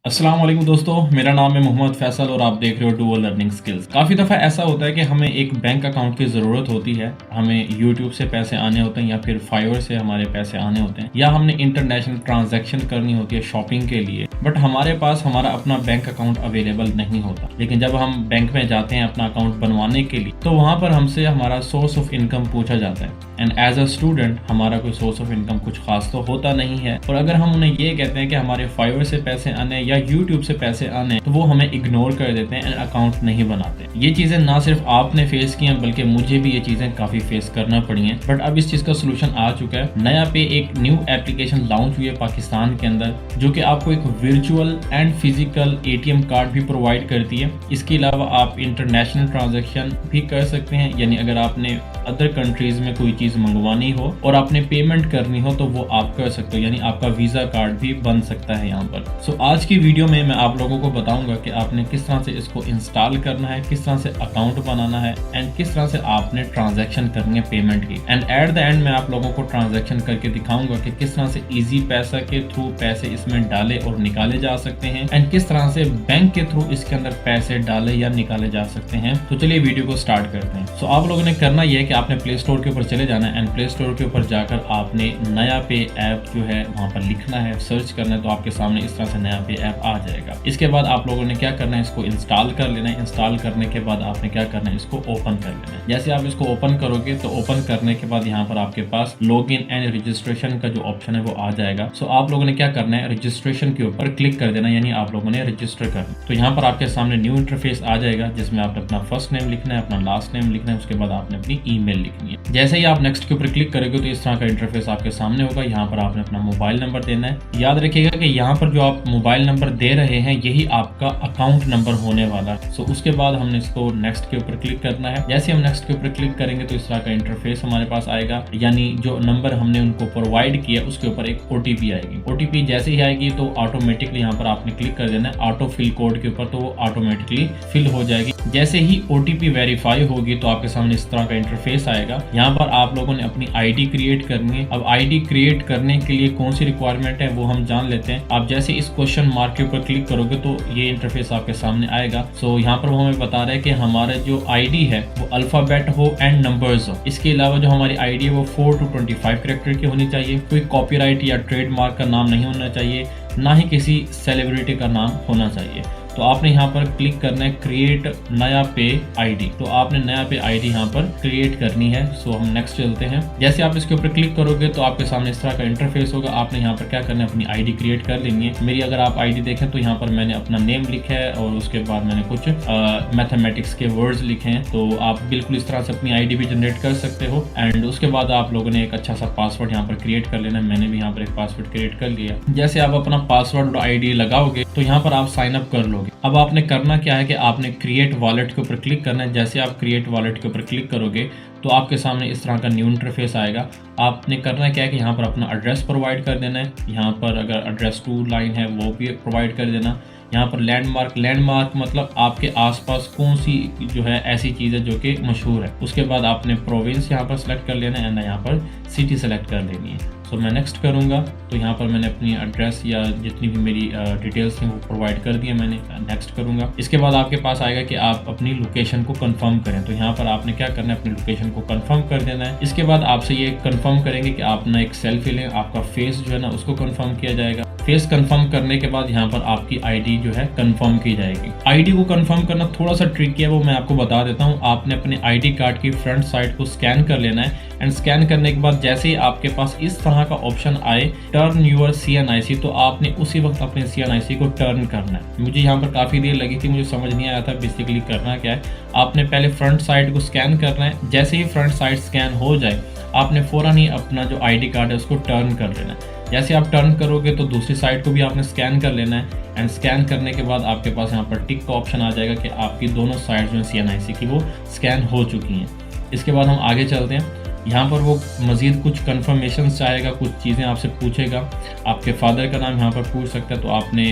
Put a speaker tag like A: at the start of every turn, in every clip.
A: अस्सलाम वालेकुम दोस्तों, मेरा नाम है मोहम्मद फैसल और आप देख रहे हो डुओ लर्निंग स्किल्स। काफ़ी दफ़ा ऐसा होता है कि हमें एक बैंक अकाउंट की ज़रूरत होती है, हमें यूट्यूब से पैसे आने होते हैं या फिर फाइवर से हमारे पैसे आने होते हैं, या हमने इंटरनेशनल ट्रांजैक्शन करनी होती है शॉपिंग के लिए, बट हमारे पास हमारा अपना बैंक अकाउंट अवेलेबल नहीं होता। लेकिन जब हम बैंक में जाते हैं अपना अकाउंट बनवाने के लिए, तो वहाँ पर हमसे हमारा सोर्स ऑफ इनकम पूछा जाता है। एंड एज अ स्टूडेंट हमारा कोई सोर्स ऑफ इनकम कुछ खास तो होता नहीं है, और अगर हम उन्हें ये कहते हैं कि हमारे फाइवर से पैसे आने या यूट्यूब से पैसे आने, तो वो हमें इग्नोर कर देते हैं एंड अकाउंट नहीं बनाते। ये चीजें ना सिर्फ आपने फेस की हैं, बल्कि मुझे भी ये चीजें काफी फेस करना पड़ी हैं। बट अब इस चीज का सोल्यूशन आ चुका है। नया पे एक न्यू एप्लीकेशन लॉन्च हुई है पाकिस्तान के अंदर, जो कि आपको एक virtual and physical ATM card भी प्रोवाइड करती है। इसके अलावा आप इंटरनेशनल ट्रांजेक्शन भी कर सकते हैं, यानी अगर आपने अदर कंट्रीज में कोई चीज मंगवानी हो और आपने पेमेंट करनी हो तो वो आप कर सकते हो, यानी आपका वीजा कार्ड भी बन सकता है यहाँ पर। सो आज की वीडियो में मैं आप लोगों को बताऊंगा कि आपने किस तरह से इसको इंस्टॉल करना है, किस तरह से अकाउंट बनाना है एंड किस तरह से आपने ट्रांजैक्शन करनी है पेमेंट की। एंड एट द एंड मैं आप लोगों को ट्रांजैक्शन करके दिखाऊंगा कि किस तरह से इजी पैसा के थ्रू पैसे इसमें डाले और निकाले जा सकते हैं, एंड किस तरह से बैंक के थ्रू इसके अंदर पैसे डाले या निकाले जा सकते हैं। तो चलिए वीडियो को स्टार्ट करते हैं। सो आप लोगों ने करना यह है कि आपने प्ले स्टोर के ऊपर चले जाना है, एंड प्ले स्टोर के ऊपर जाकर आपने नया पे ऐप जो है वहां पर लिखना है, सर्च करना है, तो आपके सामने इस तरह से नया पे ऐप आ जाएगा। इसके बाद आप लोगों ने क्या करना है, इसको इंस्टॉल कर लेना है। इंस्टॉल करने के बाद आपने क्या करना है, इसको ओपन कर लेना है। जैसे आप इसको ओपन करोगे तो ओपन करने के बाद यहाँ पर आपके पास लॉग इन एंड रजिस्ट्रेशन का जो ऑप्शन है वो आ जाएगा। सो आप लोगों ने क्या करना है, रजिस्ट्रेशन के ऊपर क्लिक कर देना, यानी आप लोगों ने रजिस्टर करना। तो यहाँ पर आपके सामने न्यू इंटरफेस आ जाएगा, जिसमें आपने अपना फर्स्ट नेम लिखना है, अपना लास्ट नेम लिखना है, उसके बाद आपने अपनी ईमेल लिखनी है। जैसे ही आप नेक्स्ट के ऊपर क्लिक करोगे तो इस तरह का इंटरफेस आपके सामने होगा। यहाँ पर आपने अपना मोबाइल नंबर देना है। याद रखिएगा कि यहाँ पर जो आप मोबाइल नंबर दे रहे हैं यही आपका अकाउंट नंबर होने वाला है। सो उसके बाद हमने इसको नेक्स्ट के ऊपर क्लिक करना है। जैसे हम नेक्स्ट के ऊपर क्लिक करेंगे तो इस तरह का इंटरफेस हमारे पास आएगा, यानी जो नंबर हमने उनको प्रोवाइड किया उसके ऊपर एक ओटीपी आएगी। ओटीपी जैसे ही आएगी तो ऑटोमेटिकली यहाँ पर आपने क्लिक कर देना है ऑटो फिल कोड के ऊपर, तो वो ऑटोमेटिकली फिल हो जाएगी। जैसे ही ओटीपी वेरीफाई होगी तो आपके सामने इस तरह का इंटरफेस आएगा। यहाँ पर आप लोगों ने अपनी आईडी क्रिएट करनी है। अब आईडी क्रिएट करने के लिए कौन सी रिक्वायरमेंट है वो हम जान लेते हैं। आप जैसे इस क्वेश्चन मार्क के ऊपर क्लिक करोगे तो ये इंटरफेस आपके सामने आएगा। सो यहाँ पर वो हमें बता रहा है कि हमारा जो आईडी है वो अल्फाबेट हो एंड नंबर्स हो। इसके अलावा जो हमारी आईडी है वो 4 to 25 कैरेक्टर की होनी चाहिए। कोई कॉपीराइट या ट्रेडमार्क का नाम नहीं होना चाहिए, ना ही किसी सेलिब्रिटी का नाम होना चाहिए। तो आपने यहाँ पर क्लिक करना है क्रिएट नया पे आईडी। तो आपने नया पे आईडी यहाँ पर क्रिएट करनी है। सो हम नेक्स्ट चलते हैं। जैसे आप इसके ऊपर क्लिक करोगे तो आपके सामने इस तरह का इंटरफेस होगा। आपने यहाँ पर क्या करना है, अपनी आईडी क्रिएट कर लेनी है। मेरी अगर आप आईडी देखें तो यहाँ पर मैंने अपना नेम लिखा है और उसके बाद मैंने कुछ मैथमेटिक्स के वर्ड्स लिखे हैं। तो आप बिल्कुल इस तरह से अपनी आईडी भी जनरेट कर सकते हो। एंड उसके बाद आप लोगों ने एक अच्छा सा पासवर्ड यहाँ पर क्रिएट कर लेना है। मैंने भी यहाँ पर एक पासवर्ड क्रिएट कर लिया। जैसे आप अपना पासवर्ड और आईडी लगाओगे तो यहाँ पर आप साइन अप कर लोगे। अब आपने करना क्या है कि आपने क्रिएट वॉलेट के ऊपर क्लिक करना है। जैसे आप क्रिएट वॉलेट के ऊपर क्लिक करोगे तो आपके सामने इस तरह का न्यू इंटरफेस आएगा। आपने करना क्या है कि यहाँ पर अपना एड्रेस प्रोवाइड कर देना है। यहाँ पर अगर एड्रेस 2 लाइन है वो भी प्रोवाइड कर देना। यहाँ पर लैंडमार्क मतलब आपके आसपास कौन सी जो है ऐसी चीज़ है जो कि मशहूर है। उसके बाद आपने प्रोविंस यहाँ पर सेलेक्ट कर लेना है एंड यहाँ पर सिटी सेलेक्ट कर लेनी है। सो मैं नेक्स्ट करूँगा तो यहाँ पर मैंने अपनी एड्रेस या जितनी भी मेरी डिटेल्स थी वो प्रोवाइड कर दिए। मैंने नेक्स्ट करूँगा। इसके बाद आपके पास आएगा कि आप अपनी लोकेशन को कंफर्म करें। तो यहाँ पर आपने क्या करना है, अपनी लोकेशन को कंफर्म कर देना है। इसके बाद आपसे ये कंफर्म करेंगे कि आप ना एक सेल्फी लें, आपका फेस जो है ना उसको कंफर्म किया जाएगा। फेस कंफर्म करने के बाद यहाँ पर आपकी आईडी जो है कंफर्म की जाएगी। आईडी को कंफर्म करना थोड़ा सा ट्रिकी है, वो मैं आपको बता देता हूँ। आपने अपने आईडी कार्ड की फ्रंट साइड को स्कैन कर लेना है, एंड स्कैन करने के बाद जैसे ही आपके पास इस तरह का ऑप्शन आए टर्न यूर CNIC, तो आपने उसी वक्त अपने CNIC को टर्न करना है। मुझे यहाँ पर काफ़ी देर लगी थी, मुझे समझ नहीं आया था बेसिकली करना क्या है। आपने पहले फ्रंट साइड को स्कैन करना है। जैसे ही फ्रंट साइड स्कैन हो जाए आपने फ़ौरन ही अपना जो आईडी कार्ड है उसको टर्न कर लेना है। जैसे आप टर्न करोगे तो दूसरी साइड को भी आपने स्कैन कर लेना है। एंड स्कैन करने के बाद आपके पास यहाँ पर टिक का ऑप्शन आ जाएगा कि आपकी दोनों साइड जो है CNIC की वो स्कैन हो चुकी हैं। इसके बाद हम आगे चलते हैं। यहाँ पर वो मज़ीद कुछ कन्फर्मेशन चाहेगा, कुछ चीज़ें आपसे पूछेगा। आपके फादर का नाम यहाँ पर पूछ सकता है, तो आपने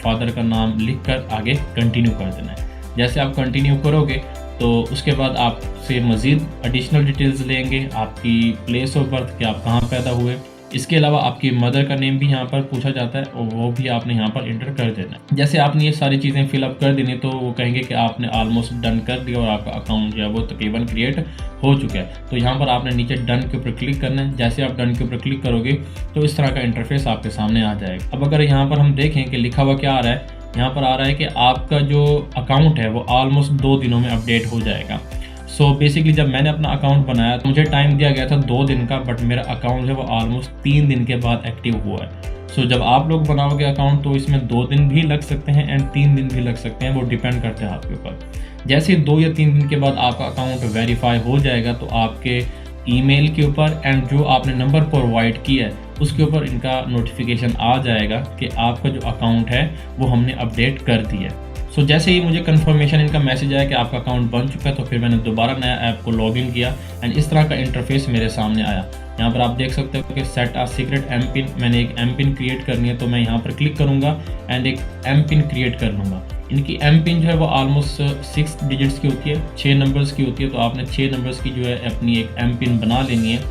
A: फादर का नाम लिख कर आगे कंटिन्यू कर देना है। जैसे आप कंटिन्यू करोगे तो उसके बाद आपसे मज़ीद एडिशनल डिटेल्स लेंगे, आपकी प्लेस ऑफ बर्थ कि आप कहाँ पैदा हुए, इसके अलावा आपकी मदर का नेम भी यहाँ पर पूछा जाता है और वो भी आपने यहाँ पर इंटर कर देना है। जैसे आपने ये सारी चीज़ें फिलअप कर देनी तो वो कहेंगे कि आपने ऑलमोस्ट डन कर दिया और आपका अकाउंट जो है वो तकरीबन क्रिएट हो चुका है। तो यहाँ पर आपने नीचे डन के ऊपर क्लिक करना है। जैसे आप डन के ऊपर क्लिक करोगे तो इस तरह का इंटरफेस आपके सामने आ जाएगा। अब अगर यहाँ पर हम देखें कि लिखा हुआ क्या आ रहा है, यहाँ पर आ रहा है कि आपका जो अकाउंट है वो ऑलमोस्ट 2 दिनों में अपडेट हो जाएगा। सो बेसिकली जब मैंने अपना अकाउंट बनाया तो मुझे टाइम दिया गया था 2 दिन का, बट मेरा अकाउंट है वो ऑलमोस्ट 3 दिन के बाद एक्टिव हुआ है। सो जब आप लोग बनाओगे अकाउंट तो इसमें 2 दिन भी लग सकते हैं एंड 3 दिन भी लग सकते हैं, वो डिपेंड करते हैं आपके ऊपर। जैसे ही 2 या 3 दिन के बाद आपका अकाउंट वेरीफाई हो जाएगा तो आपके ईमेल के ऊपर एंड जो आपने नंबर प्रोवाइड किया है उसके ऊपर इनका नोटिफिकेशन आ जाएगा कि आपका जो अकाउंट है वो हमने अपडेट कर दिया है। सो जैसे ही मुझे कंफर्मेशन इनका मैसेज आया कि आपका अकाउंट बन चुका है तो फिर मैंने दोबारा नया ऐप को लॉगिन किया एंड इस तरह का इंटरफेस मेरे सामने आया। यहाँ पर आप देख सकते हो कि सेट आ सीक्रेट एम पिन, मैंने एक एम पिन क्रिएट करनी है तो मैं यहाँ पर क्लिक करूँगा एंड एक एम पिन क्रिएट कर लूँगा। इनकी एम पिन जो है वो ऑलमोस्ट 6 डिजिट्स की होती है, 6 नंबर्स की होती है। तो आपने 6 नंबर्स की जो है अपनी एक एम पिन बना लेनी है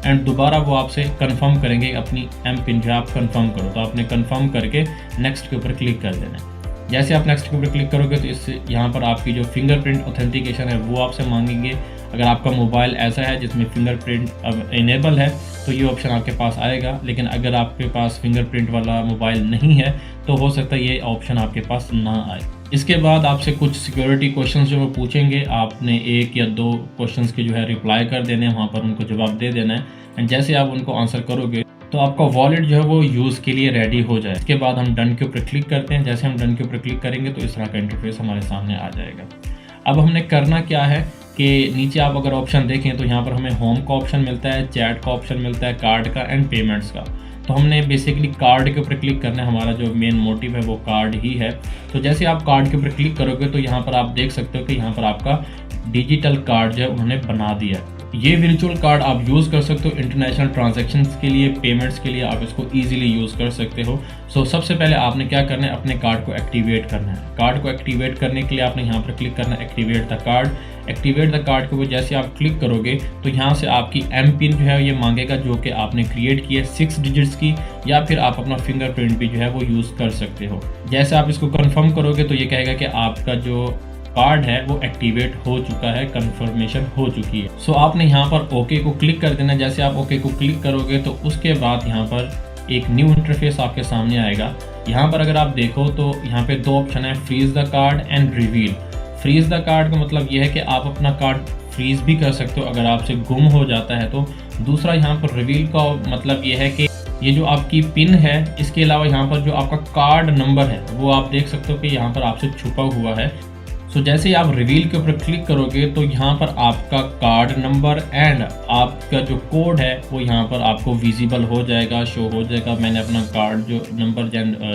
A: एंड दोबारा वो आपसे कंफर्म करेंगे अपनी एम पिन जो है आप कंफर्म करो। तो आपने कंफर्म करके नेक्स्ट के ऊपर क्लिक कर देना है। जैसे आप नेक्स्ट के ऊपर क्लिक करोगे तो इस यहाँ पर आपकी जो फिंगरप्रिंट ऑथेंटिकेशन है वो आपसे मांगेंगे। अगर आपका मोबाइल ऐसा है जिसमें फिंगरप्रिंट इनेबल है तो ये ऑप्शन आपके पास आएगा, लेकिन अगर आपके पास फिंगरप्रिंट वाला मोबाइल नहीं है तो हो सकता है ये ऑप्शन आपके पास ना आए। इसके बाद आपसे कुछ सिक्योरिटी क्वेश्चंस जो वो पूछेंगे, आपने 1 या 2 क्वेश्चंस के जो है रिप्लाई कर देने हैं, वहाँ पर उनको जवाब दे देना है एंड जैसे आप उनको आंसर करोगे तो आपका वॉलेट जो है वो यूज़ के लिए रेडी हो जाए। इसके बाद हम डन के ऊपर क्लिक करते हैं। जैसे हम डन के ऊपर क्लिक करेंगे तो इस तरह का इंटरफेस हमारे सामने आ जाएगा। अब हमने करना क्या है कि नीचे आप अगर ऑप्शन देखें तो यहाँ पर हमें होम का ऑप्शन मिलता है, चैट का ऑप्शन मिलता है, कार्ड का एंड पेमेंट्स का। तो हमने बेसिकली कार्ड के ऊपर क्लिक करना है, हमारा जो मेन मोटिव है वो कार्ड ही है। तो जैसे आप कार्ड के ऊपर क्लिक करोगे तो यहाँ पर आप देख सकते हो कि यहाँ पर आपका डिजिटल कार्ड जो है उन्होंने बना दिया है। ये वर्चुअल कार्ड आप यूज़ कर सकते हो इंटरनेशनल ट्रांजैक्शंस के लिए, पेमेंट्स के लिए आप इसको इजीली यूज़ कर सकते हो। सो सबसे पहले आपने क्या करना है, अपने कार्ड को एक्टिवेट करना है। कार्ड को एक्टिवेट करने के लिए आपने यहाँ पर क्लिक करना है activate the card. Activate the card के ऊपर जैसे आप क्लिक करोगे तो यहाँ से आपकी एम पिन जो है ये मांगेगा जो कि आपने क्रिएट की है 6 डिजिट्स की, या फिर आप अपना फिंगरप्रिंट भी जो है वो यूज़ कर सकते हो। जैसे आप इसको कन्फर्म करोगे तो ये कहेगा कि आपका जो कार्ड है वो एक्टिवेट हो चुका है, कंफर्मेशन हो चुकी है। सो आपने यहाँ पर ओके को क्लिक कर देना। जैसे आप ओके को क्लिक करोगे तो उसके बाद यहाँ पर एक न्यू इंटरफेस आपके सामने आएगा। यहाँ पर अगर आप देखो तो यहाँ पे 2 ऑप्शन है, freeze the card and reveal. Freeze the card का मतलब ये है कि आप अपना कार्ड फ्रीज भी कर सकते हो अगर आपसे गुम हो जाता है तो। दूसरा यहाँ पर रिवील का मतलब ये है कि ये जो आपकी पिन है, इसके अलावा यहाँ पर जो आपका कार्ड नंबर है वो आप देख सकते हो कि यहाँ पर आपसे छुपा हुआ है। सो जैसे ही आप रिवील के ऊपर क्लिक करोगे तो यहाँ पर आपका कार्ड नंबर एंड आपका जो कोड है वो यहाँ पर आपको विजिबल हो जाएगा, शो हो जाएगा। मैंने अपना कार्ड जो नंबर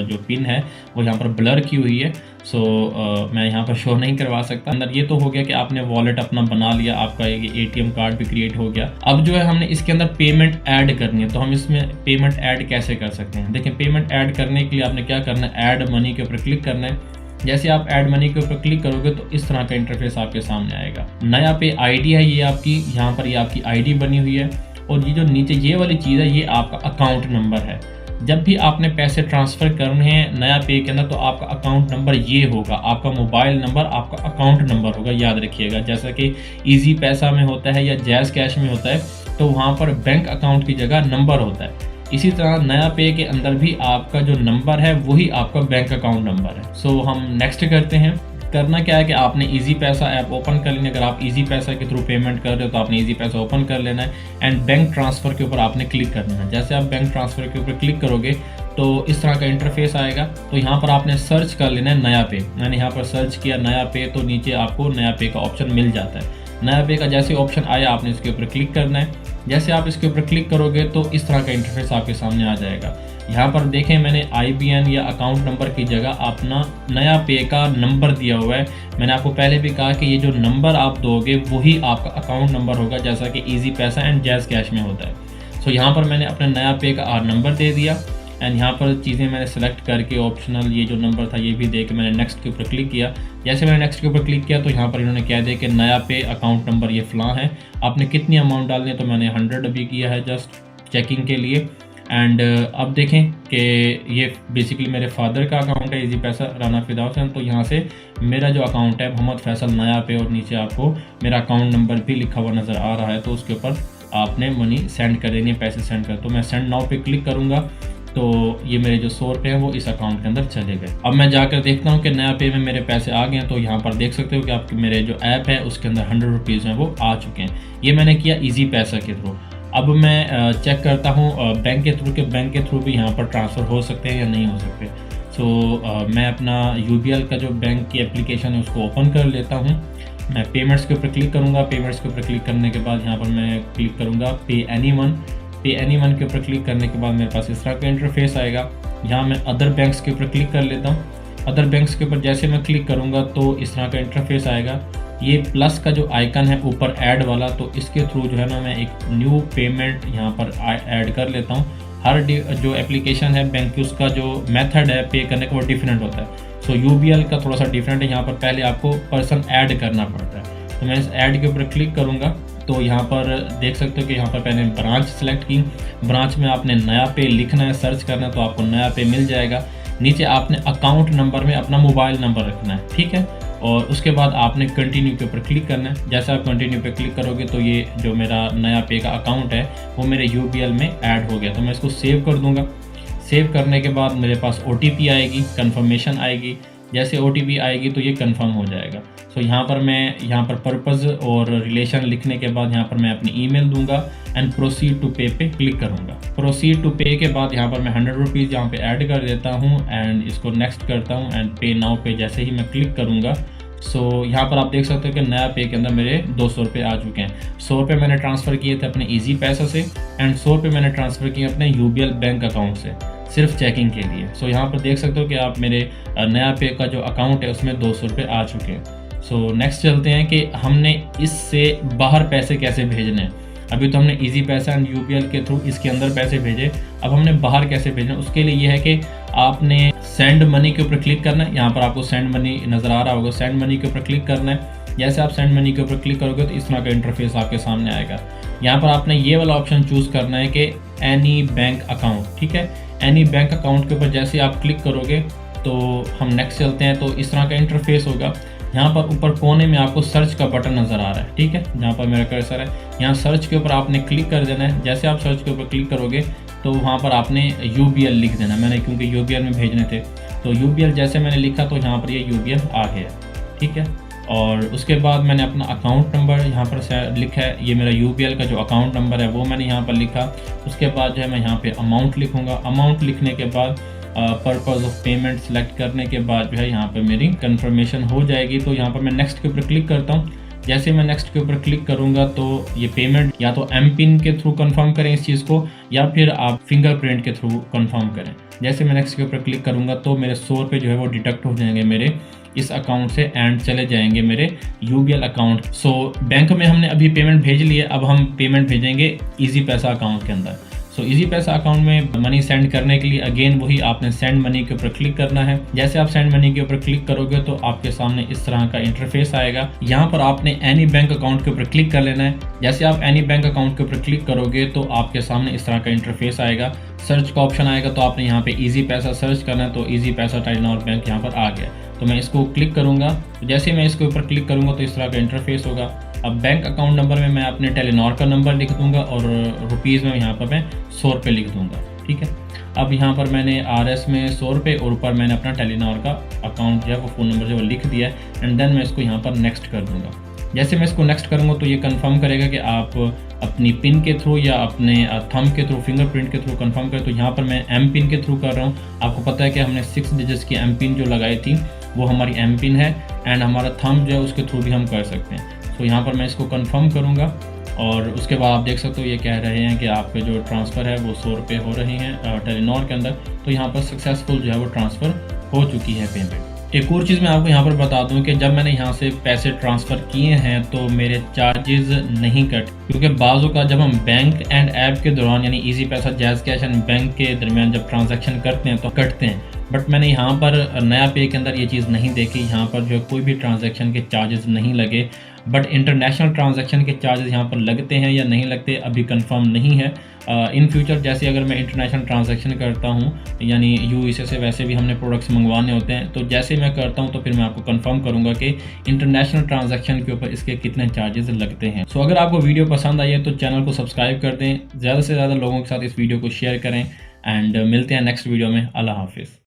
A: जो पिन है वो यहाँ पर ब्लर की हुई है, सो मैं यहाँ पर शो नहीं करवा सकता। अंदर ये तो हो गया कि आपने वॉलेट अपना बना लिया, आपका ATM कार्ड भी क्रिएट हो गया। अब जो है हमने इसके अंदर पेमेंट ऐड करनी है, तो हम इसमें पेमेंट ऐड कैसे कर सकते हैं। देखिए, पेमेंट ऐड करने के लिए आपने क्या करना है, ऐड मनी के ऊपर क्लिक करना है। जैसे आप ऐड मनी के ऊपर क्लिक करोगे तो इस तरह का इंटरफेस आपके सामने आएगा। नया पे आईडी है ये आपकी, यहाँ पर ये आपकी आईडी बनी हुई है और ये जो नीचे ये वाली चीज़ है ये आपका अकाउंट नंबर है। जब भी आपने पैसे ट्रांसफ़र करने हैं नया पे के अंदर तो आपका अकाउंट नंबर ये होगा, आपका मोबाइल नंबर आपका अकाउंट नंबर होगा, याद रखिएगा। जैसा कि ईजी पैसा में होता है या जैज़ कैश में होता है तो वहाँ पर बैंक अकाउंट की जगह नंबर होता है। इसी तरह नया पे के अंदर भी आपका जो नंबर है वही आपका बैंक अकाउंट नंबर है। सो हम नेक्स्ट करते हैं। करना क्या है कि आपने इजी पैसा ऐप ओपन कर लेना। अगर आप इजी पैसा के थ्रू पेमेंट कर रहे हो तो आपने इजी पैसा ओपन कर लेना है एंड बैंक ट्रांसफ़र के ऊपर आपने क्लिक करना है। जैसे आप बैंक ट्रांसफ़र के ऊपर क्लिक करोगे तो इस तरह का इंटरफेस आएगा। तो यहाँ पर आपने सर्च कर लेना है नया पे। मैंने यहाँ पर सर्च किया नया पे तो नीचे आपको नया पे का ऑप्शन मिल जाता है। नया पे का जैसे ऑप्शन आया आपने इसके ऊपर क्लिक करना है। जैसे आप इसके ऊपर क्लिक करोगे तो इस तरह का इंटरफेस आपके सामने आ जाएगा। यहाँ पर देखें मैंने IBN या अकाउंट नंबर की जगह अपना नया पे का नंबर दिया हुआ है। मैंने आपको पहले भी कहा कि ये जो नंबर आप दोगे वही आपका अकाउंट नंबर होगा, जैसा कि इजी पैसा एंड जैज़ कैश में होता है। सो यहाँ पर मैंने अपने नया पे का नंबर दे दिया एंड यहाँ पर चीज़ें मैंने सेलेक्ट करके ऑप्शनल ये जो नंबर था ये भी दे के मैंने नेक्स्ट के ऊपर क्लिक किया। जैसे मैंने नेक्स्ट के ऊपर क्लिक किया तो यहाँ पर इन्होंने कह दिया कि नया पे अकाउंट नंबर ये फ़लाँ है, आपने कितनी अमाउंट डालनी है। तो मैंने 100 अभी किया है जस्ट चेकिंग के लिए एंड अब देखें कि ये बेसिकली मेरे फादर का अकाउंट है, इजी पैसा राना फिदा हुसैन। तो यहाँ से मेरा जो अकाउंट है मोहम्मद फैसल नया पे, और नीचे आपको मेरा अकाउंट नंबर भी लिखा हुआ नज़र आ रहा है। तो उसके ऊपर आपने मनी सेंड कर देनी है, पैसे सेंड कर। तो मैं सेंड नाउ पे क्लिक करूँगा तो ये मेरे जो 100 रुपये हैं वो इस अकाउंट के अंदर चले गए। अब मैं जाकर देखता हूँ कि नया पे में मेरे पैसे आ गए हैं। तो यहाँ पर देख सकते हो कि आपके मेरे जो ऐप है उसके अंदर 100 रुपीज़ हैं वो आ चुके हैं। ये मैंने किया इजी पैसा के थ्रू। अब मैं चेक करता हूँ बैंक के थ्रू, के बैंक के थ्रू भी यहाँ पर ट्रांसफ़र हो सकते हैं या नहीं हो सकते। सो मैं अपना UBL का जो बैंक की एप्लीकेशन है उसको ओपन कर लेता हूँ। मैं पेमेंट्स के ऊपर क्लिक करूँगा। पेमेंट्स के ऊपर क्लिक करने के बाद यहाँ पर मैं क्लिक करूँगा पे एनी वन के ऊपर क्लिक करने के बाद मेरे पास इस तरह का इंटरफेस आएगा। यहाँ मैं अदर बैंक्स के ऊपर क्लिक कर लेता हूँ। अदर बैंक्स के ऊपर जैसे मैं क्लिक करूँगा तो इस तरह का इंटरफेस आएगा। ये प्लस का जो आइकन है ऊपर ऐड वाला, तो इसके थ्रू जो है ना मैं एक न्यू पेमेंट यहाँ पर ऐड कर लेता हूँ। हर जो एप्लीकेशन है बैंक की उसका जो मेथड है पे करने का वो डिफरेंट होता है। सो UBL का थोड़ा सा डिफरेंट है, यहाँ पर पहले आपको पर्सन ऐड करना पड़ता है। तो मैं इस ऐड के ऊपर क्लिक करूँगा तो यहाँ पर देख सकते हो कि यहाँ पर पहले ब्रांच सेलेक्ट की। ब्रांच में आपने नया पे लिखना है, सर्च करना है तो आपको नया पे मिल जाएगा। नीचे आपने अकाउंट नंबर में अपना मोबाइल नंबर रखना है, ठीक है। और उसके बाद आपने कंटिन्यू के ऊपर क्लिक करना है। जैसे आप कंटिन्यू पे क्लिक करोगे तो ये जो मेरा नया पे का अकाउंट है वो मेरे UBL में ऐड हो गया। तो मैं इसको सेव कर दूंगा। सेव करने के बाद मेरे पास OTP आएगी, कन्फर्मेशन आएगी। जैसे OTP आएगी तो ये कंफर्म हो जाएगा। सो यहाँ पर मैं यहाँ पर पर्पज़ और रिलेशन लिखने के बाद यहाँ पर मैं अपनी ईमेल दूंगा एंड प्रोसीड टू पे पे क्लिक करूँगा। प्रोसीड टू पे के बाद यहाँ पर मैं 100 रुपीज़ यहाँ पे ऐड कर देता हूँ एंड इसको नेक्स्ट करता हूँ एंड पे नाउ पे जैसे ही मैं क्लिक करूँगा सो यहाँ पर आप देख सकते हो कि नया पे के अंदर मेरे 200 रुपये आ चुके हैं। 100 रुपये मैंने ट्रांसफ़र किए थे अपने इजी पैसा से एंड 100 रुपये मैंने ट्रांसफ़र किए अपने UBL बैंक अकाउंट से, सिर्फ चेकिंग के लिए। सो यहाँ पर देख सकते हो कि आप मेरे नया पे का जो अकाउंट है उसमें 200 रुपये आ चुके हैं। सो नेक्स्ट चलते हैं कि हमने इससे बाहर पैसे कैसे भेजने हैं। अभी तो हमने इजी पैसा एंड UBL के थ्रू इसके अंदर पैसे भेजे, अब हमने बाहर कैसे भेजना है उसके लिए ये है कि आपने सेंड मनी के ऊपर क्लिक करना है। यहाँ पर आपको सेंड मनी नज़र आ रहा होगा, सेंड मनी के ऊपर क्लिक करना है। जैसे आप सेंड मनी के ऊपर क्लिक करोगे तो इस तरह का इंटरफेस आपके सामने आएगा। यहाँ पर आपने ये वाला ऑप्शन चूज़ करना है कि एनी बैंक अकाउंट, ठीक है। एनी बैंक अकाउंट के ऊपर जैसे आप क्लिक करोगे तो हम नेक्स्ट चलते हैं तो इस तरह का इंटरफेस होगा। यहाँ पर ऊपर कोने में आपको सर्च का बटन नज़र आ रहा है, ठीक है। जहाँ पर मेरा कर्सर है यहाँ सर्च के ऊपर आपने क्लिक कर देना है। जैसे आप सर्च के ऊपर क्लिक करोगे तो वहाँ पर आपने UBL लिख देना। मैंने क्योंकि UBL में भेजने थे तो UBL जैसे मैंने लिखा तो यहाँ पर ये UBL आ गया, ठीक है। और उसके बाद मैंने अपना अकाउंट नंबर यहाँ पर लिखा है, ये मेरा UBL का जो अकाउंट नंबर है वो मैंने यहाँ पर लिखा। उसके बाद जो है मैं यहाँ पे अमाउंट लिखूँगा। अमाउंट लिखने के बाद पर्पज़ ऑफ पेमेंट सेलेक्ट करने के बाद जो है यहाँ पे मेरी कंफर्मेशन हो जाएगी। तो यहाँ पर मैं नेक्स्ट के ऊपर क्लिक करता हूँ। जैसे मैं नेक्स्ट के ऊपर क्लिक करूँगा तो ये पेमेंट या तो M-PIN के थ्रू कंफर्म करें इस चीज़ को या फिर आप फिंगरप्रिंट के थ्रू कंफर्म करें। जैसे मैं नेक्स्ट के ऊपर क्लिक करूँगा तो मेरे 100 रुपये जो है वो डिडक्ट हो जाएंगे मेरे इस अकाउंट से एंड चले जाएंगे मेरे UBL अकाउंट। सो बैंक में हमने अभी पेमेंट भेज ली है, अब हम पेमेंट भेजेंगे इजी पैसा अकाउंट के अंदर। सो इजी पैसा अकाउंट में मनी सेंड करने के लिए अगेन वही आपने सेंड मनी के ऊपर क्लिक करना है। जैसे आप सेंड मनी के ऊपर क्लिक करोगे तो आपके सामने इस तरह का इंटरफेस आएगा। यहाँ पर आपने एनी बैंक अकाउंट के ऊपर क्लिक कर लेना है। जैसे आप एनी बैंक अकाउंट के ऊपर क्लिक करोगे तो आपके सामने इस तरह का इंटरफेस आएगा। सर्च का ऑप्शन आएगा तो आपने यहाँ पे इजी पैसा सर्च करना है। तो इजी पैसा टेलीनॉर बैंक यहाँ पर आ गया। तो मैं इसको क्लिक करूँगा। जैसे मैं इसके ऊपर क्लिक करूँगा तो इस तरह का इंटरफेस होगा। अब बैंक अकाउंट नंबर में मैं अपने टेलीनॉर का नंबर लिख दूंगा और रुपीज़ में यहाँ पर मैं 100 रुपये लिख दूंगा, ठीक है। अब यहाँ पर मैंने RS में 100 रुपये और ऊपर मैंने अपना टेलीनॉर का अकाउंट जो है वो फ़ोन नंबर जो लिख दिया है एंड देन मैं इसको यहाँ पर नेक्स्ट कर दूँगा। जैसे मैं इसको नेक्स्ट करूँगा तो ये कंफर्म करेगा कि आप अपनी पिन के थ्रू या अपने थंब के थ्रू, फिंगरप्रिंट के थ्रू कंफर्म करें। तो यहाँ पर मैं M-PIN के थ्रू कर रहा हूँ। आपको पता है कि हमने 6 डिजिट्स की M-PIN जो लगाई थी वो हमारी M-PIN है एंड हमारा थंब जो है उसके थ्रू भी हम कर सकते हैं। तो यहाँ पर मैं इसको कंफर्म करूँगा और उसके बाद आप देख सकते हो ये कह रहे हैं कि आपके जो ट्रांसफ़र है वो 100 रुपये हो रहे हैं टेलीनॉर के अंदर। तो यहाँ पर सक्सेसफुल जो है वो ट्रांसफ़र हो चुकी है पेमेंट। एक और चीज़ मैं आपको यहाँ पर बता दूँ कि जब मैंने यहाँ से पैसे ट्रांसफ़र किए हैं तो मेरे चार्जेस नहीं कट, क्योंकि बाज़ों का जब हम बैंक एंड ऐप के दौरान यानी इजी पैसा, जैज़ कैश एंड बैंक के दरमियान जब ट्रांजैक्शन करते हैं तो कटते हैं। बट मैंने यहाँ पर नया पे के अंदर ये चीज़ नहीं देखी। यहाँ पर जो कोई भी ट्रांजैक्शन के चार्जेस नहीं लगे। बट इंटरनेशनल ट्रांजैक्शन के चार्जेस यहाँ पर लगते हैं या नहीं लगते अभी कंफर्म नहीं है। इन फ्यूचर जैसे अगर मैं इंटरनेशनल ट्रांजैक्शन करता हूँ, यानी यूएसए से वैसे भी हमने प्रोडक्ट्स मंगवाने होते हैं, तो जैसे मैं करता हूँ तो फिर मैं आपको कंफर्म करूँगा कि इंटरनेशनल ट्रांजैक्शन के ऊपर इसके कितने चार्जेस लगते हैं। सो अगर आपको वीडियो पसंद आई है तो चैनल को सब्सक्राइब कर दें, ज़्यादा से ज़्यादा लोगों के साथ इस वीडियो को शेयर करें, एंड मिलते हैं नेक्स्ट वीडियो में। अल्लाह हाफिज़।